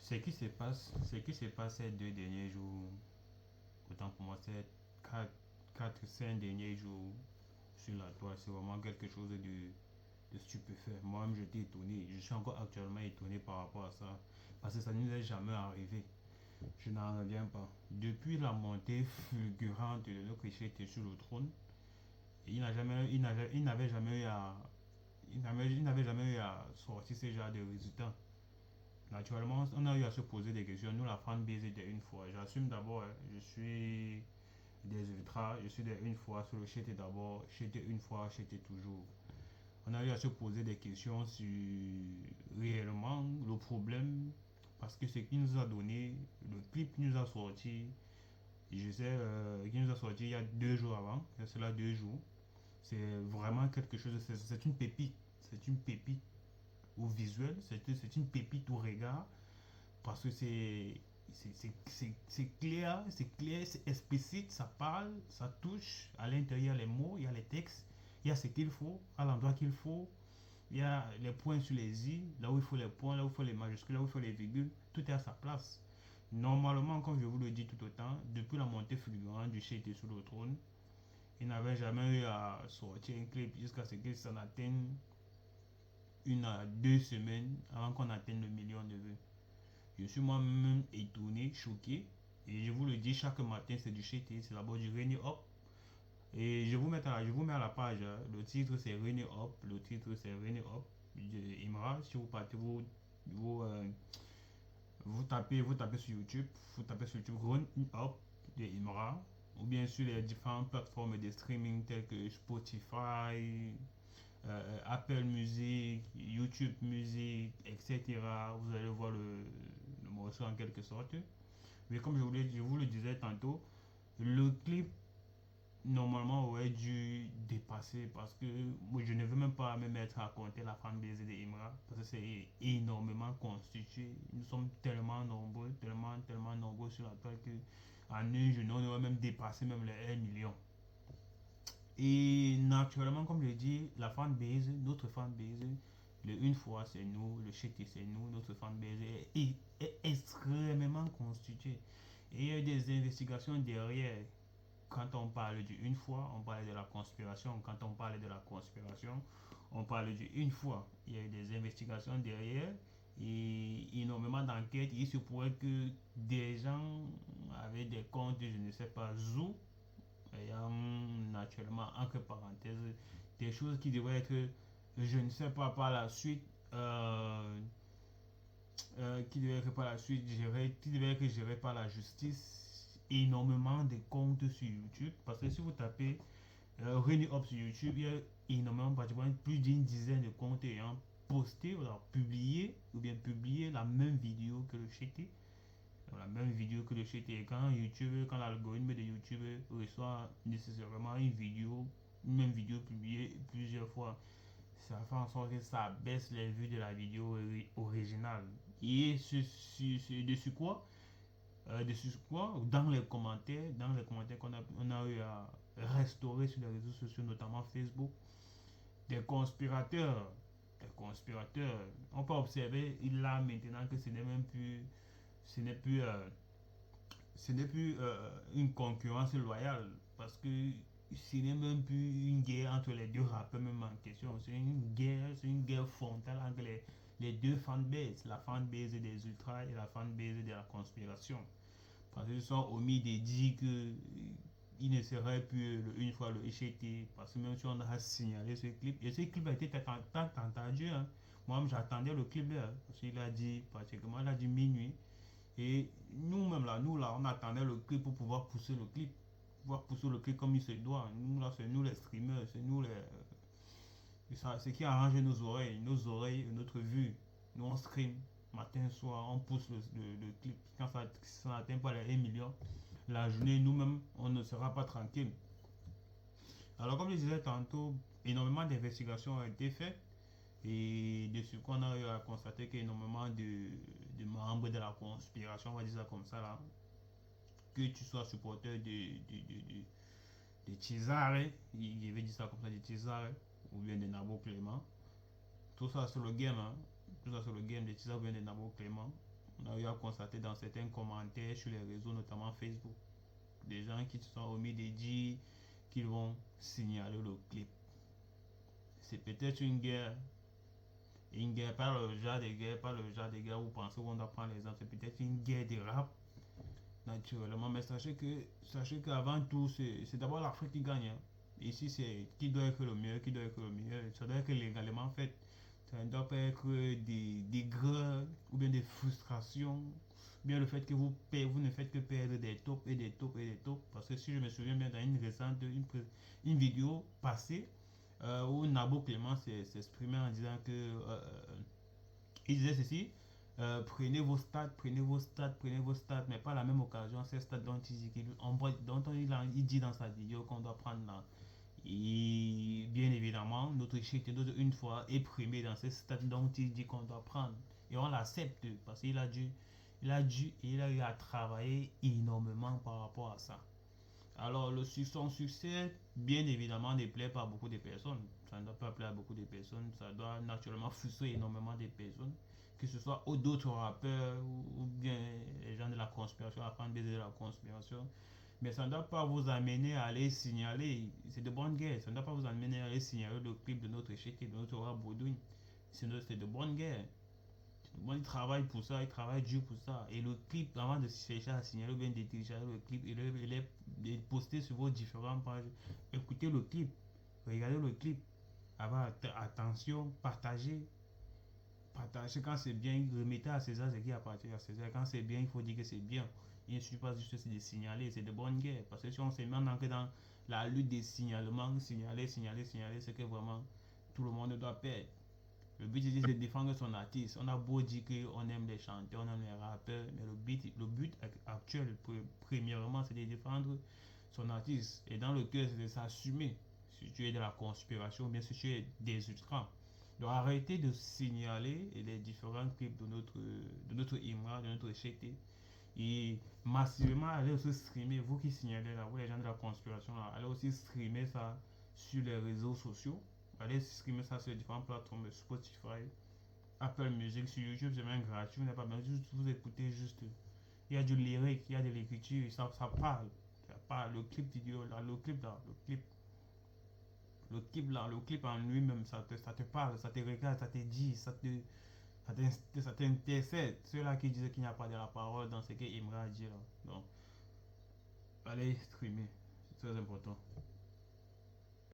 ce qui se passe ces 2 derniers jours, autant pour moi, ces 4, 5 derniers jours sur la toile, c'est vraiment quelque chose de stupéfait. Moi-même, j'étais étonné. Je suis encore actuellement étonné par rapport à ça. Parce que ça ne nous est jamais arrivé. Je n'en reviens pas. Depuis la montée fulgurante de notre chef sur le trône, il n'avait jamais eu à, il n'avait jamais eu à sortir ce genre de résultats. Naturellement, on a eu à se poser des questions. Nous, la fanbase était une fois. J'assume d'abord, hein, je suis des ultras, je suis une fois sur le j'étais d'abord, j'étais une fois, j'étais toujours. On a eu à se poser des questions sur réellement le problème parce que ce qu'il nous a donné, le clip qui nous a sorti, je sais, qui nous a sorti il y a 2 jours avant, il y a cela 2 jours, c'est vraiment quelque chose, c'est une pépite, c'est une pépite au visuel, c'est une pépite au regard, parce que c'est clair, c'est explicite, ça parle, ça touche, à l'intérieur les mots, il y a les textes, il y a ce qu'il faut, à l'endroit qu'il faut, il y a les points sur les i, là où il faut les points, là où il faut les majuscules, là où il faut les virgules, tout est à sa place. Normalement, comme je vous le dis tout autant, depuis la montée fulgurante du chef était sous le trône, il n'avait jamais eu à sortir un clip jusqu'à ce qu'il s'en atteigne 1 à 2 semaines avant qu'on atteigne le million de vues. Je suis moi-même étonné, choqué. Et je vous le dis, chaque matin, c'est du shit, c'est d'abord du Rainy Up. Et je vous mets à la page, hein. Le titre c'est Rainy Up, le titre c'est Rainy Up de Imra. Si vous partez, vous, euh, vous tapez sur YouTube Run Up de Imra, ou bien sur les différentes plateformes de streaming telles que Spotify, Apple Music, YouTube Music, etc. Vous allez voir le morceau en quelque sorte. Mais comme je vous le disais tantôt, le clip normalement aurait dû dépasser parce que moi je ne veux même pas me mettre à compter la fanbase de Imra parce que c'est énormément constitué. Nous sommes tellement nombreux, tellement nombreux sur la toile que en un jour on aurait même dépassé même les 1 million. Et naturellement, comme je dis, la fanbase, notre fanbase, le une fois c'est nous, le chete c'est nous, notre fanbase est extrêmement constituée. Et il y a des investigations derrière. Quand on parle du une fois, on parle de la conspiration. Quand on parle de la conspiration, on parle du une fois. Il y a eu des investigations derrière et énormément d'enquêtes. Il se pourrait que des gens avaient des comptes, je ne sais pas où, ayant naturellement entre parenthèses des choses qui devraient être, je ne sais pas, par la suite, qui devraient être par la suite qui devraient être gérées par la justice. Énormément de comptes sur YouTube, parce que si vous tapez Reni Up sur YouTube, il y a énormément, pratiquement plus d'une dizaine de comptes ayant posté ou alors publié ou bien publié la même vidéo que le chété, la même vidéo que le shit. Et quand YouTube, quand l'algorithme de YouTube reçoit nécessairement une même vidéo publiée plusieurs fois, ça fait en sorte que ça baisse les vues de la vidéo originale. Et dessus quoi, dans les commentaires on a eu à restaurer sur les réseaux sociaux, notamment Facebook, des conspirateurs, on peut observer là maintenant que ce n'est plus une concurrence loyale parce que ce n'est même plus une guerre entre les deux rappeurs même en question. C'est une guerre frontale entre les deux fanbases, la fanbase des ultras et la fanbase de la conspiration. Parce qu'ils sont omis de dire que il ne serait plus une fois le HT, parce que même si on a signalé ce clip, et ce clip a été tant entendu, hein. Moi j'attendais le clip là, parce qu'il a dit pratiquement, il a dit minuit. Et nous-mêmes là, on attendait le clip pour pouvoir pousser le clip. Pouvoir pousser le clip comme il se doit. Nous là, c'est nous les streamers, c'est nous les. C'est qui arrange nos oreilles et notre vue. Nous on stream, matin, soir, on pousse le clip. Quand ça n'atteint pas les 1 million, la journée, nous-mêmes, on ne sera pas tranquille. Alors, comme je disais tantôt, énormément d'investigations ont été faites. Et de ce qu'on a eu à constater qu'énormément de membres de la conspiration, on va dire ça comme ça, là, que tu sois supporter de Cesare, je vais dire ça comme ça, de Cesare, ou bien de Nabo Clément, tout ça sur le game, hein, tout ça sur le game de Cesare ou bien de Nabo Clément, On a eu à constater dans certains commentaires sur les réseaux, notamment Facebook, des gens qui se sont omis de dire qu'ils vont signaler le clip. C'est peut-être une guerre, pas le genre de guerre, pas le genre de guerre où vous pensez qu'on doit prendre les autres, c'est peut-être une guerre de rap, naturellement, mais sachez qu'avant tout, c'est d'abord l'Afrique qui gagne, hein. Ici, c'est qui doit être le meilleur, qui doit être le meilleur, ça doit être légalement fait, ça ne doit pas être des greurs ou bien des frustrations, bien le fait que vous ne faites que perdre des tops et des tops et des tops, parce que si je me souviens bien dans une récente, une vidéo passée, où Nabo Clément s'exprimait en disant que il disait ceci, prenez vos stats, prenez vos stats, prenez vos stats, mais pas à la même occasion, ces stats dont il dit, il dit dans sa vidéo qu'on doit prendre là. Et bien évidemment, notre chèque une fois est primé dans ces stats dont il dit qu'on doit prendre. Et on l'accepte parce il a eu à travailler énormément par rapport à ça. Alors, son succès, bien évidemment, ne plaît pas à beaucoup de personnes. Ça ne doit pas plaire à beaucoup de personnes. Ça doit naturellement frustrer énormément de personnes. Que ce soit d'autres rappeurs ou bien les gens de la conspiration, la fan baiser de la conspiration. Mais ça ne doit pas vous amener à aller signaler. C'est de bonne guerre. Ça ne doit pas vous amener à aller signaler le clip de notre échec et de notre rap Baudouin. C'est de bonne guerre. Moi, il travaille pour ça, il travaille dur pour ça. Et le clip, avant de chercher à signaler ou bien de télécharger le clip, il est posté sur vos différentes pages. Écoutez le clip, regardez le clip. Avoir attention, partagez. Partagez quand c'est bien, remettez à César ce qui appartient à César. Quand c'est bien, il faut dire que c'est bien. Il ne suffit pas juste de signaler, c'est de bonne guerre. Parce que si on se met dans la lutte des signalements, signaler, c'est que vraiment tout le monde doit perdre. Le but c'est de défendre son artiste. On a beau dire qu'on aime les chanteurs, on aime les rappeurs, mais le but actuel, premièrement, c'est de défendre son artiste. Et dans le cœur, c'est de s'assumer. Si tu es de la conspiration, ou bien si tu es des ultras. Donc arrêtez de signaler les différents clips de notre Imra, de notre CT. Et massivement, allez aussi streamer, vous qui signalez là, vous les gens de la conspiration là, allez aussi streamer ça sur les réseaux sociaux. Allez streamer ça sur les différentes plateformes, Spotify, Apple Music, sur YouTube, c'est même gratuit, vous n'avez pas besoin, juste vous écoutez juste. Il y a du lyrique, il y a de l'écriture, ça parle. Ça parle. Le clip vidéo là, le clip en lui-même, ça te parle, ça te regarde, ça te dit, ça t'intercède. Ceux-là qui disent qu'il n'y a pas de la parole dans ce que Imra dit là. Donc, allez streamer, c'est très important.